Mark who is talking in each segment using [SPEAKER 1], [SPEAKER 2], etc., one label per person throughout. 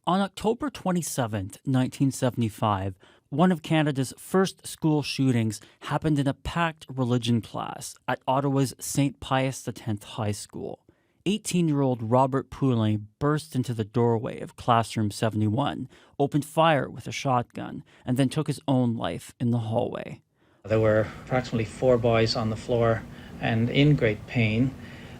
[SPEAKER 1] On October 27, 1975, one of Canada's first school shootings happened in a packed religion class at Ottawa's St. Pius X High School. 18-year-old Robert Poulin burst into the doorway of classroom 71, opened fire with a shotgun, and then took his own life in the hallway.
[SPEAKER 2] There were approximately 4 boys on the floor and in great pain.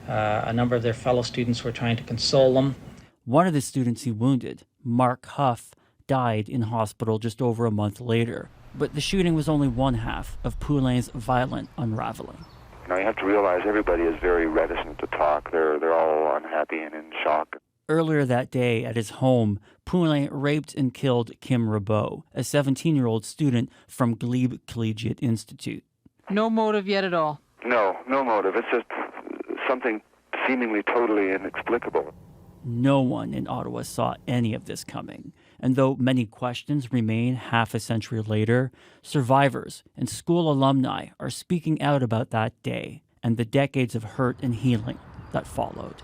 [SPEAKER 2] A number of their fellow students were trying to console them.
[SPEAKER 1] One of the students he wounded, Mark Huff, died in hospital just over a month later. But the shooting was only one half of Poulin's violent unraveling.
[SPEAKER 3] Now you have to realize everybody is very reticent to talk. They're all unhappy and in shock.
[SPEAKER 1] Earlier that day at his home, Poulin raped and killed Kim Rabot, a 17-year-old student from Glebe Collegiate Institute.
[SPEAKER 4] No motive yet at all?
[SPEAKER 3] No motive. It's just something seemingly totally inexplicable.
[SPEAKER 1] No one in Ottawa saw any of this coming. And though many questions remain half a century later, survivors and school alumni are speaking out about that day and the decades of hurt and healing that followed.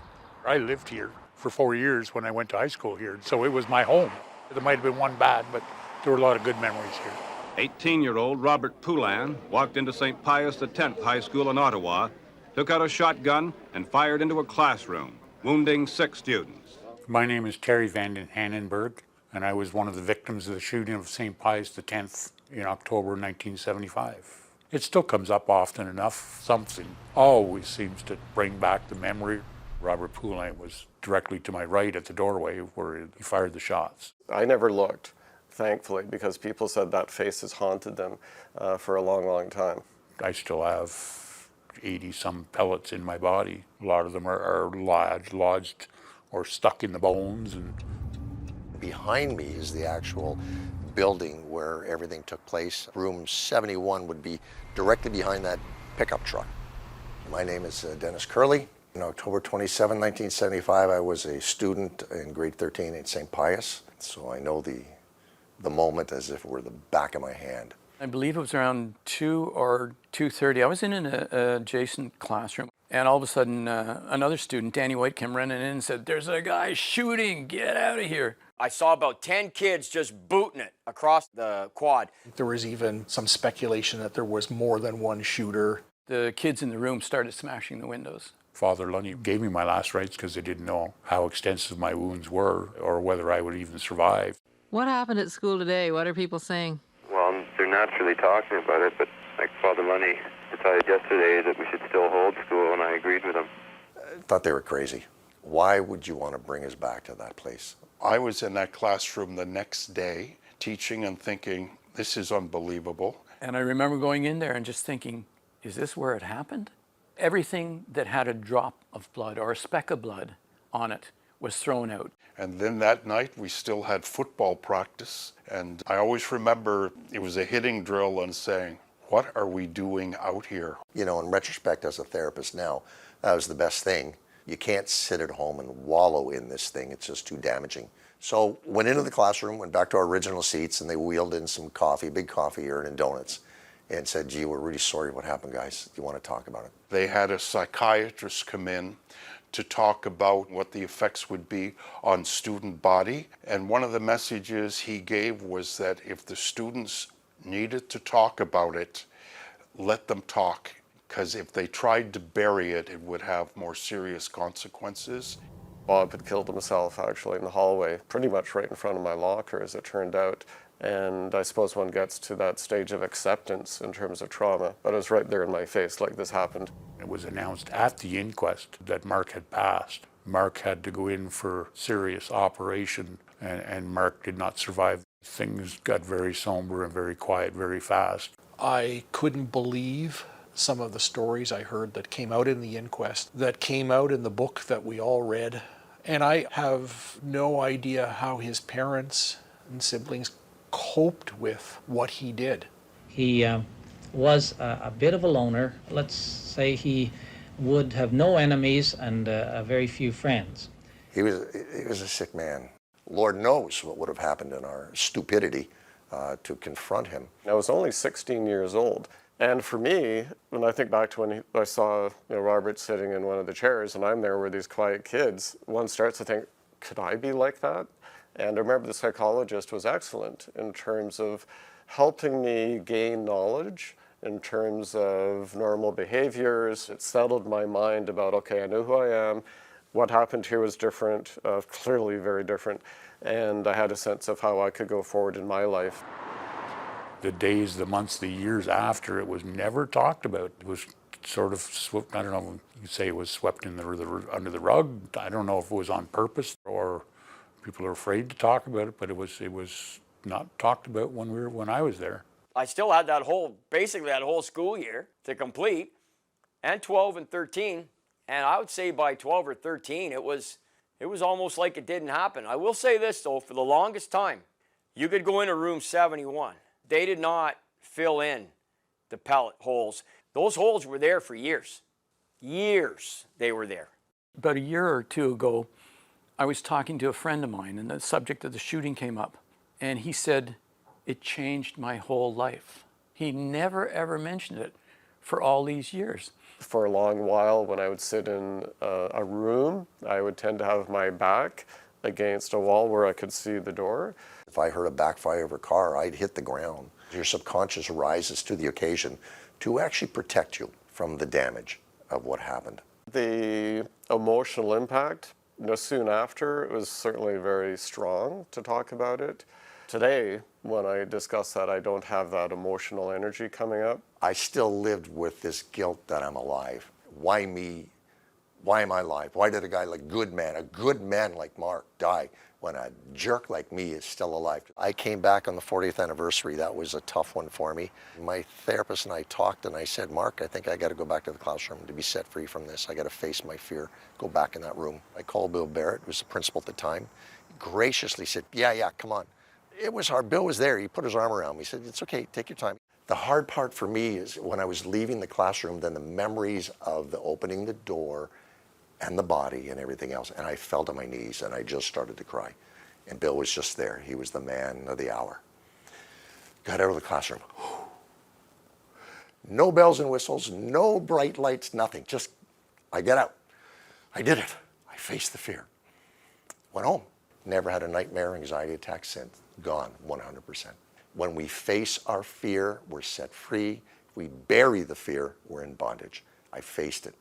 [SPEAKER 5] I lived here for 4 years when I went to high school here, so it was my home. There might have been one bad, but there were a lot of good memories here.
[SPEAKER 6] 18-year-old Robert Poulin walked into St. Pius X High School in Ottawa, took out a shotgun, and fired into a classroom, wounding 6 students.
[SPEAKER 5] My name is Terry Vanden Hannenberg, and I was one of the victims of the shooting of St. Pius X in October 1975. It still comes up often enough. Something always seems to bring back the memory. Robert Poulin was directly to my right at the doorway where he fired the shots.
[SPEAKER 7] I never looked, thankfully, because people said that face has haunted them for a long, long time.
[SPEAKER 5] I still have 80-some pellets in my body. A lot of them are lodged or stuck in the bones. And
[SPEAKER 8] behind me is the actual building where everything took place. Room 71 would be directly behind that pickup truck. My name is Dennis Curley. On October 27, 1975, I was a student in grade 13 at St. Pius, so I know the moment as if it were the back of my hand.
[SPEAKER 4] I believe it was around 2 or 2:30. I was in an adjacent classroom, and all of a sudden another student, Danny White, came running in and said, "There's a guy shooting, get out of here."
[SPEAKER 9] I saw about 10 kids just booting it across the quad.
[SPEAKER 10] There was even some speculation that there was more than one shooter.
[SPEAKER 4] The kids in the room started smashing the windows.
[SPEAKER 5] Father Lunny gave me my last rites because they didn't know how extensive my wounds were or whether I would even survive.
[SPEAKER 4] What happened at school today? What are people saying?
[SPEAKER 3] Well, they're naturally talking about it, but like Father Lunny decided yesterday that we should still hold school, and I agreed with him.
[SPEAKER 8] I thought they were crazy. Why would you want to bring us back to that place?
[SPEAKER 11] I was in that classroom the next day teaching and thinking, this is unbelievable.
[SPEAKER 4] And I remember going in there and just thinking, is this where it happened? Everything that had a drop of blood or a speck of blood on it was thrown out.
[SPEAKER 11] And then that night we still had football practice, and I always remember it was a hitting drill and saying, what are we doing out here?
[SPEAKER 8] You know, in retrospect as a therapist now, that was the best thing. You can't sit at home and wallow in this thing. It's just too damaging. So went into the classroom, went back to our original seats, and they wheeled in some coffee, big coffee urn and donuts, and said, gee, we're really sorry what happened, guys. Do you want to talk about it?
[SPEAKER 11] They had a psychiatrist come in to talk about what the effects would be on student body. And one of the messages he gave was that if the students needed to talk about it, let them talk. Because if they tried to bury it, it would have more serious consequences.
[SPEAKER 7] Bob had killed himself actually in the hallway, pretty much right in front of my locker as it turned out. And I suppose one gets to that stage of acceptance in terms of trauma, but it was right there in my face like this happened.
[SPEAKER 5] It was announced at the inquest that Mark had passed. Mark had to go in for serious operation, and Mark did not survive. Things got very somber and very quiet very fast.
[SPEAKER 10] I couldn't believe some of the stories I heard that came out in the inquest, that came out in the book that we all read. And I have no idea how his parents and siblings coped with what he did.
[SPEAKER 2] He was a bit of a loner. Let's say he would have no enemies and very few friends.
[SPEAKER 8] He was a sick man. Lord knows what would have happened in our stupidity to confront him.
[SPEAKER 7] I was only 16 years old. And for me, when I think back to when I saw Robert sitting in one of the chairs and I'm there with these quiet kids, one starts to think, could I be like that? And I remember the psychologist was excellent in terms of helping me gain knowledge in terms of normal behaviors. It settled my mind about, okay, I know who I am. What happened here was different, clearly very different. And I had a sense of how I could go forward in my life.
[SPEAKER 5] The days, the months, the years after, it was never talked about. It was sort of swept, I don't know, you say it was swept in under the rug. I don't know if it was on purpose or people are afraid to talk about it, but it was not talked about when I was there.
[SPEAKER 9] I still had basically that whole school year to complete, and 12 and 13. And I would say by 12 or 13, it was almost like it didn't happen. I will say this though, for the longest time, you could go into room 71. They did not fill in the pellet holes. Those holes were there for years. Years they were there.
[SPEAKER 4] About a year or two ago, I was talking to a friend of mine and the subject of the shooting came up. And he said, it changed my whole life. He never ever mentioned it for all these years.
[SPEAKER 7] For a long while, when I would sit in a room, I would tend to have my back against a wall where I could see the door.
[SPEAKER 8] If I heard a backfire of a car, I'd hit the ground. Your subconscious rises to the occasion to actually protect you from the damage of what happened.
[SPEAKER 7] The emotional impact, soon after, it was certainly very strong to talk about it. Today, when I discuss that, I don't have that emotional energy coming up.
[SPEAKER 8] I still lived with this guilt that I'm alive. Why me? Why am I alive? Why did a good man like Mark die when a jerk like me is still alive? I came back on the 40th anniversary. That was a tough one for me. My therapist and I talked and I said, Mark, I think I got to go back to the classroom to be set free from this. I got to face my fear, go back in that room. I called Bill Barrett, who was the principal at the time, graciously said, yeah, come on. It was hard. Bill was there. He put his arm around me. He said, it's okay, take your time. The hard part for me is when I was leaving the classroom, then the memories of the opening the door and the body and everything else. And I fell to my knees and I just started to cry. And Bill was just there. He was the man of the hour. Got out of the classroom. No bells and whistles, no bright lights, nothing. Just, I get out. I did it. I faced the fear. Went home. Never had a nightmare or anxiety attack since. Gone, 100%. When we face our fear, we're set free. If we bury the fear, we're in bondage. I faced it.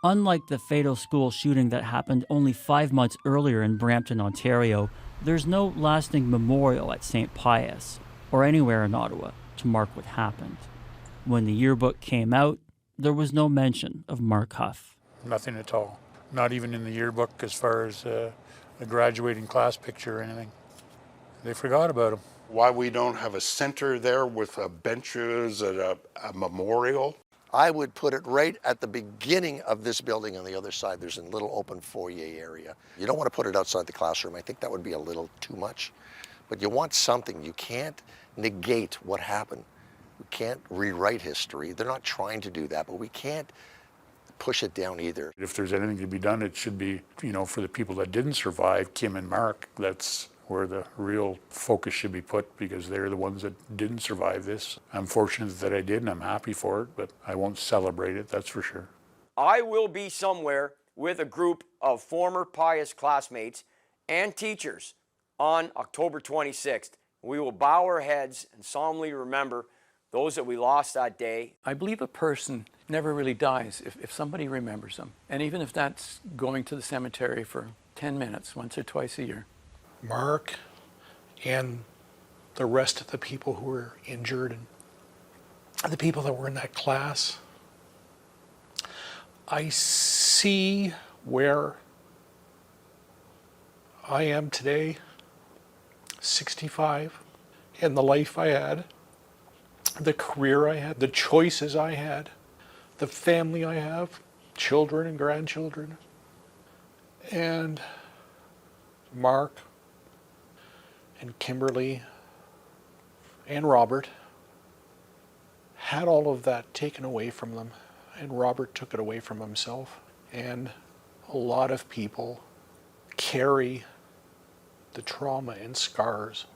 [SPEAKER 1] Unlike the fatal school shooting that happened only 5 months earlier in Brampton, Ontario, there's no lasting memorial at St. Pius or anywhere in Ottawa to mark what happened. When the yearbook came out, there was no mention of Mark Huff.
[SPEAKER 5] Nothing at all. Not even in the yearbook as far as a graduating class picture or anything. They forgot about him.
[SPEAKER 11] Why we don't have a center there with benches and a memorial?
[SPEAKER 8] I would put it right at the beginning of this building on the other side. There's a little open foyer area. You don't want to put it outside the classroom. I think that would be a little too much. But you want something. You can't negate what happened. We can't rewrite history. They're not trying to do that, but we can't push it down either.
[SPEAKER 5] If there's anything to be done, it should be, for the people that didn't survive, Kim and Mark. That's where the real focus should be put because they're the ones that didn't survive this. I'm fortunate that I did and I'm happy for it, but I won't celebrate it, that's for sure.
[SPEAKER 9] I will be somewhere with a group of former Pius classmates and teachers on October 26th. We will bow our heads and solemnly remember those that we lost that day.
[SPEAKER 4] I believe a person never really dies if somebody remembers them. And even if that's going to the cemetery for 10 minutes once or twice a year.
[SPEAKER 10] Mark and the rest of the people who were injured and the people that were in that class, I see where I am today, 65, and the life I had, the career I had, the choices I had, the family I have, children and grandchildren, and Mark and Kimberly and Robert had all of that taken away from them, and Robert took it away from himself. And a lot of people carry the trauma and scars